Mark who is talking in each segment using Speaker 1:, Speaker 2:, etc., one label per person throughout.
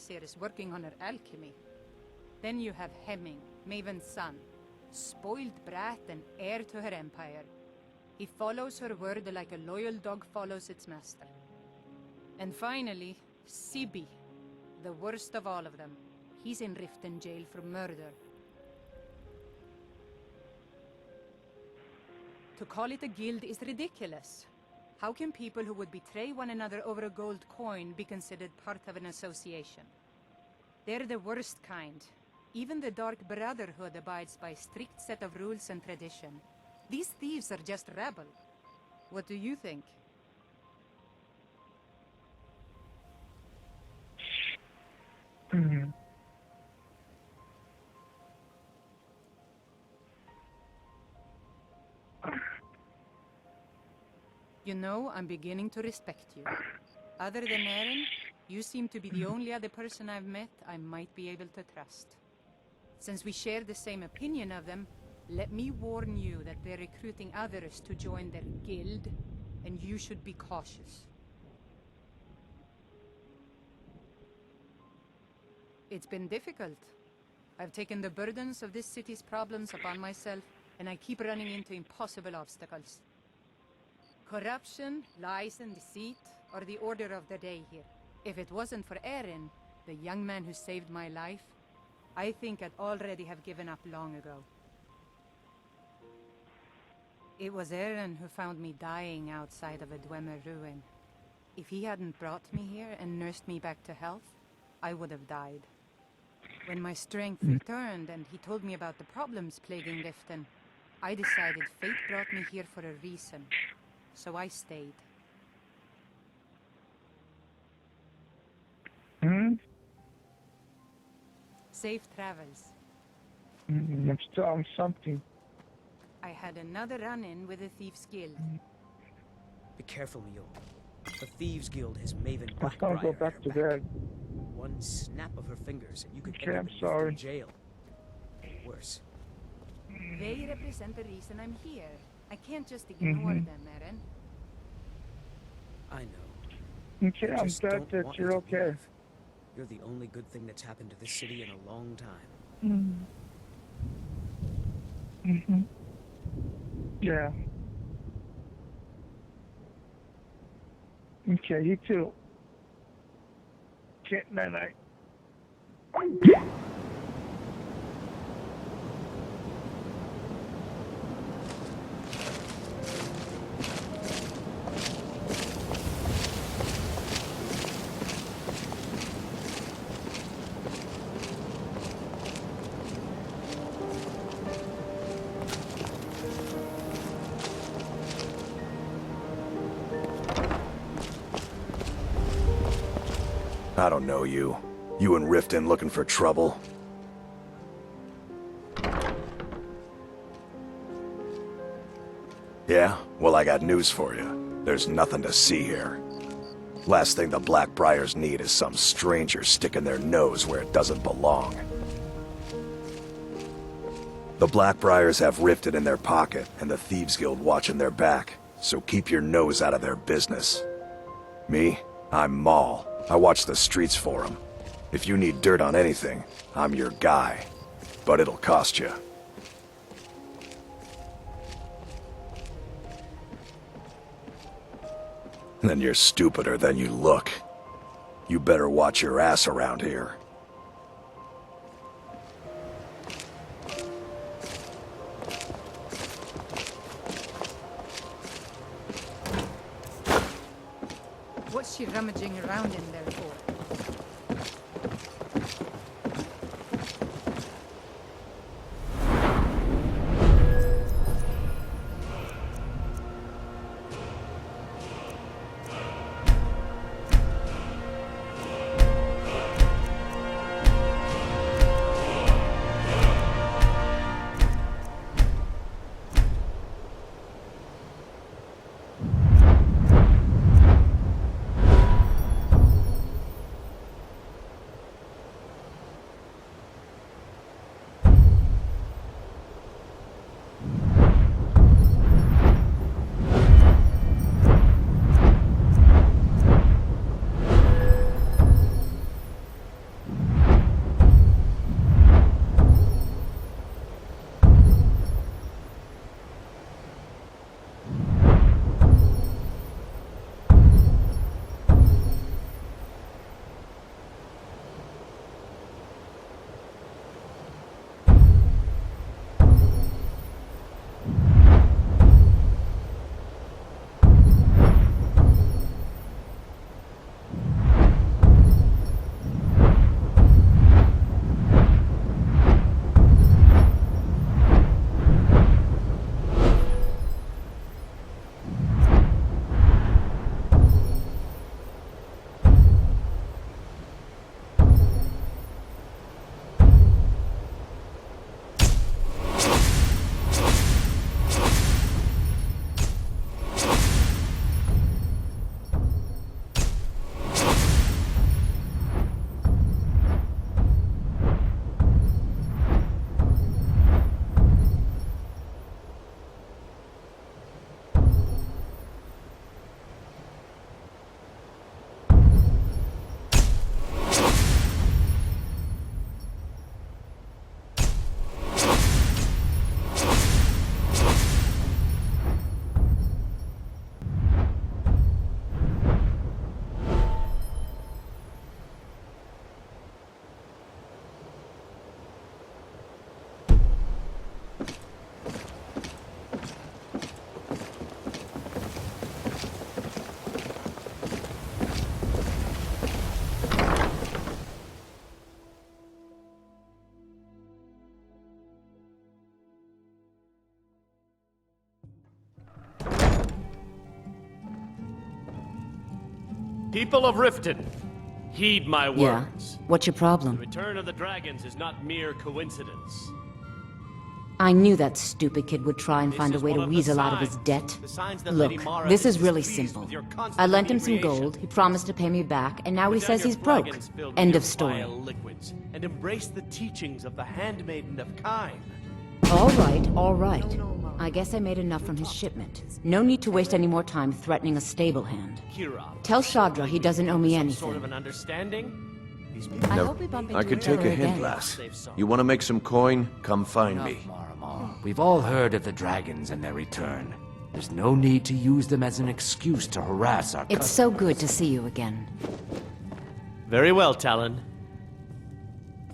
Speaker 1: overseers working on her alchemy. Then you have Hemming, Maven's son, spoiled brat and heir to her empire. He follows her word like a loyal dog follows its master. And finally, Sibi, the worst of all of them. He's in Riften jail for murder. To call it a guild is ridiculous. How can people who would betray one another over a gold coin be considered part of an association? They're the worst kind. Even the Dark Brotherhood abides by a strict set of rules and tradition. These thieves are just rabble. What do you think? You know, I'm beginning to respect you. Other than Eren, you seem to be the only other person I've met I might be able to trust. Since we share the same opinion of them, let me warn you that they're recruiting others to join their guild, and you should be cautious. It's been difficult. I've taken the burdens of this city's problems upon myself, and I keep running into impossible obstacles. Corruption, lies and deceit are the order of the day here. If it wasn't for Eren, the young man who saved my life, I think I'd already have given up long ago. It was Eren who found me dying outside of a Dwemer ruin. If he hadn't brought me here and nursed me back to health, I would have died. When my strength returned and he told me about the problems plaguing Riften, I decided fate brought me here for a reason. So I stayed. Safe travels.
Speaker 2: I'm still on something.
Speaker 1: I had another run-in with the Thieves' Guild.
Speaker 3: Be careful, Mule. The Thieves Guild has Maven
Speaker 2: I can't go
Speaker 3: Blackbriar
Speaker 2: back
Speaker 3: at
Speaker 2: to
Speaker 3: her back.
Speaker 2: bed.
Speaker 3: One snap of her fingers and you could
Speaker 2: Okay,
Speaker 3: end
Speaker 2: I'm
Speaker 3: up in
Speaker 2: sorry.
Speaker 3: jail. Worse.
Speaker 1: They represent the reason I'm here. I can't just ignore them, Eren.
Speaker 3: I know.
Speaker 2: Okay,
Speaker 3: I
Speaker 2: I'm
Speaker 3: just
Speaker 2: glad
Speaker 3: don't
Speaker 2: that
Speaker 3: want
Speaker 2: you're
Speaker 3: you to
Speaker 2: okay.
Speaker 3: leave. You're the only good thing that's happened to this city in a long time.
Speaker 2: Yeah. Okay, you too. Okay, night-night.
Speaker 4: I don't know you. You and Riften looking for trouble? Yeah? Well, I got news for you. There's nothing to see here. Last thing the Blackbriars need is some stranger sticking their nose where it doesn't belong. The Blackbriars have Riften in their pocket, and the Thieves Guild watching their back, so keep your nose out of their business. Me? I'm Maul. I watch the streets for them. If you need dirt on anything, I'm your guy. But it'll cost you. Then you're stupider than you look. You better watch your ass around here.
Speaker 1: What's she rummaging around in there for?
Speaker 5: People of Riften, heed my
Speaker 6: Yeah?
Speaker 5: words.
Speaker 6: What's your
Speaker 5: The
Speaker 6: problem?
Speaker 5: return of the dragons is not mere coincidence.
Speaker 6: I knew that stupid kid would try and
Speaker 5: This
Speaker 6: find a
Speaker 5: is
Speaker 6: way to
Speaker 5: one of the
Speaker 6: weasel out of his
Speaker 5: signs.
Speaker 6: debt.
Speaker 5: The signs that
Speaker 6: Look,
Speaker 5: Lady Mara
Speaker 6: this is
Speaker 5: is
Speaker 6: really
Speaker 5: displeased
Speaker 6: simple.
Speaker 5: with your constant
Speaker 6: I lent him some
Speaker 5: inebriation.
Speaker 6: gold, he promised to pay me back, and now he
Speaker 5: Put down
Speaker 6: says
Speaker 5: your
Speaker 6: he's broke.
Speaker 5: flagons filled with
Speaker 6: End
Speaker 5: your
Speaker 6: of story.
Speaker 5: vile liquids, and embrace the teachings of the handmaiden of Kine.
Speaker 6: All right, all right. I guess I made enough from his shipment. No need to waste any more time threatening a stable hand.
Speaker 5: Kira,
Speaker 6: Tell Shadra he doesn't owe me
Speaker 5: some
Speaker 6: anything.
Speaker 5: sort of an understanding? These people
Speaker 6: I
Speaker 7: No,
Speaker 6: hope we bump into
Speaker 7: I could
Speaker 6: each
Speaker 7: take
Speaker 6: other
Speaker 7: a hint,
Speaker 6: again.
Speaker 7: lass. You want to make some coin? Come find me.
Speaker 8: We've all heard of the dragons and their return. There's no need to use them as an excuse to harass our
Speaker 6: It's so good to see you again.
Speaker 5: Very well, Talon.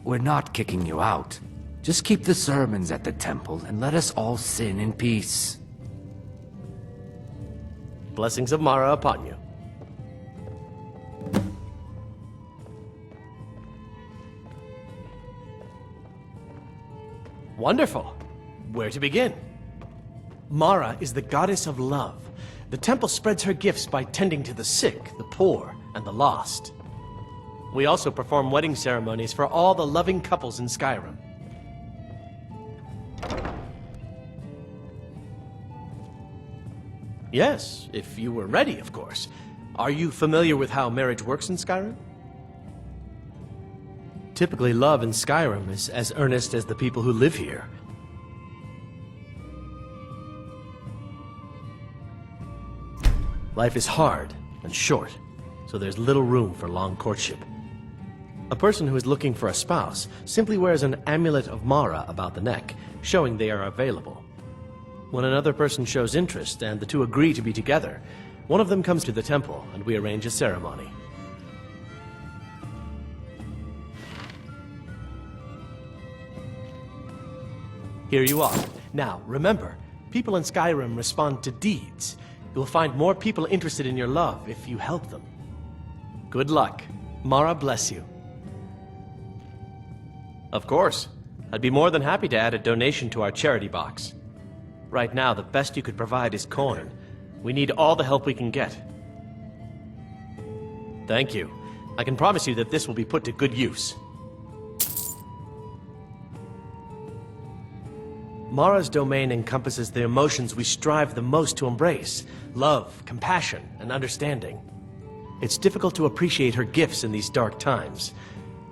Speaker 8: We're not kicking you out. Just keep the sermons at the temple and let us all sin in peace.
Speaker 5: Blessings of Mara upon you. Wonderful. Where to begin? Mara is the goddess of love. The temple spreads her gifts by tending to the sick, the poor, and the lost. We also perform wedding ceremonies for all the loving couples in Skyrim. Yes, if you were ready, of course. Are you familiar with how marriage works in Skyrim? Typically, love in Skyrim is as earnest as the people who live here. Life is hard and short, so there's little room for long courtship. A person who is looking for a spouse simply wears an amulet of Mara about the neck, showing they are available. When another person shows interest and the two agree to be together, one of them comes to the temple and we arrange a ceremony. Here you are. Now, remember, people in Skyrim respond to deeds. You'll find more people interested in your love if you help them. Good luck. Mara bless you. Of course. I'd be more than happy to add a donation to our charity box. Right now, the best you could provide is coin. We need all the help we can get. Thank you. I can promise you that this will be put to good use. Mara's domain encompasses the emotions we strive the most to embrace: love, compassion, and understanding. It's difficult to appreciate her gifts in these dark times,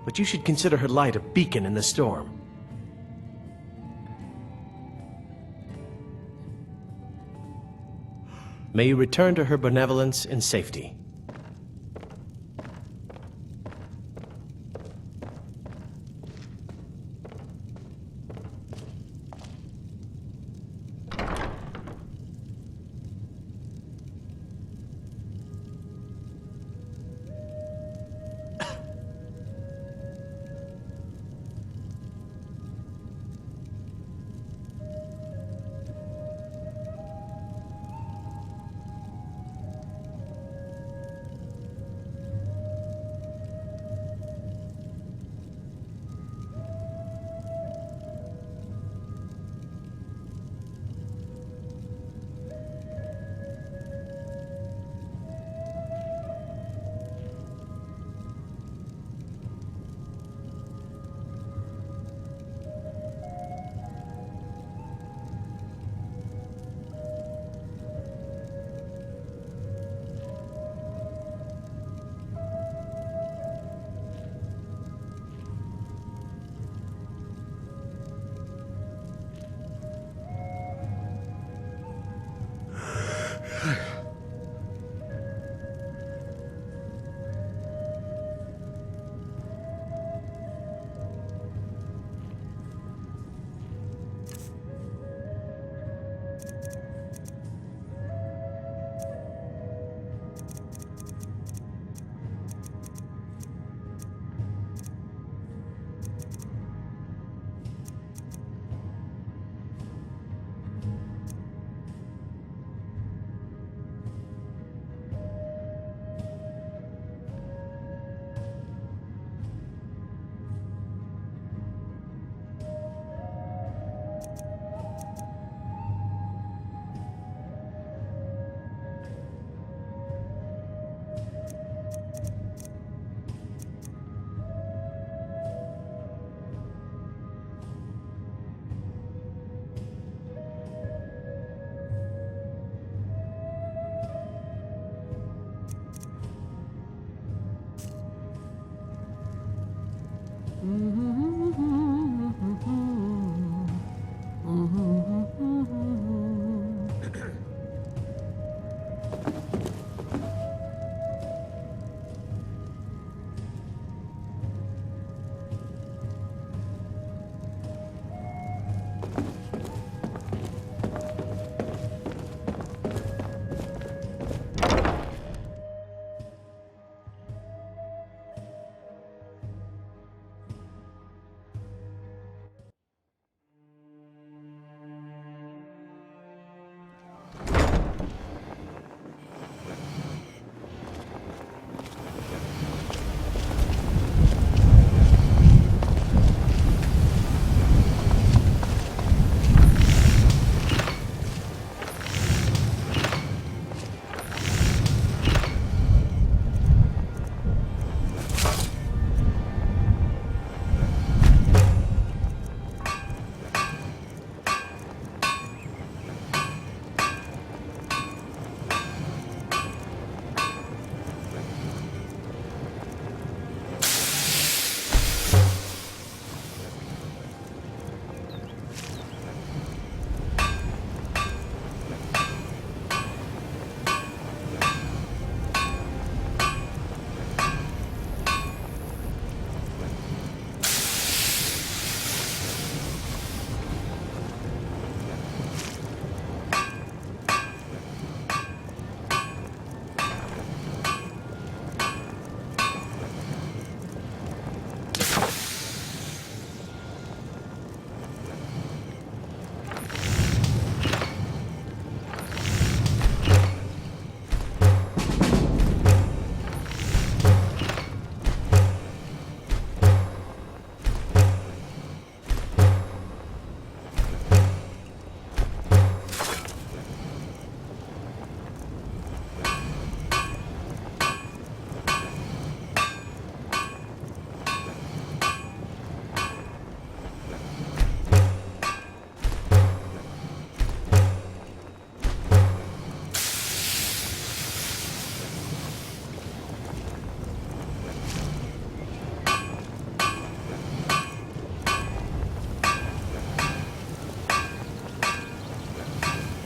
Speaker 5: but you should consider her light a beacon in the storm. May you return to her benevolence in safety.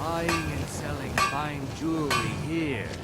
Speaker 8: Buying and selling fine jewelry here.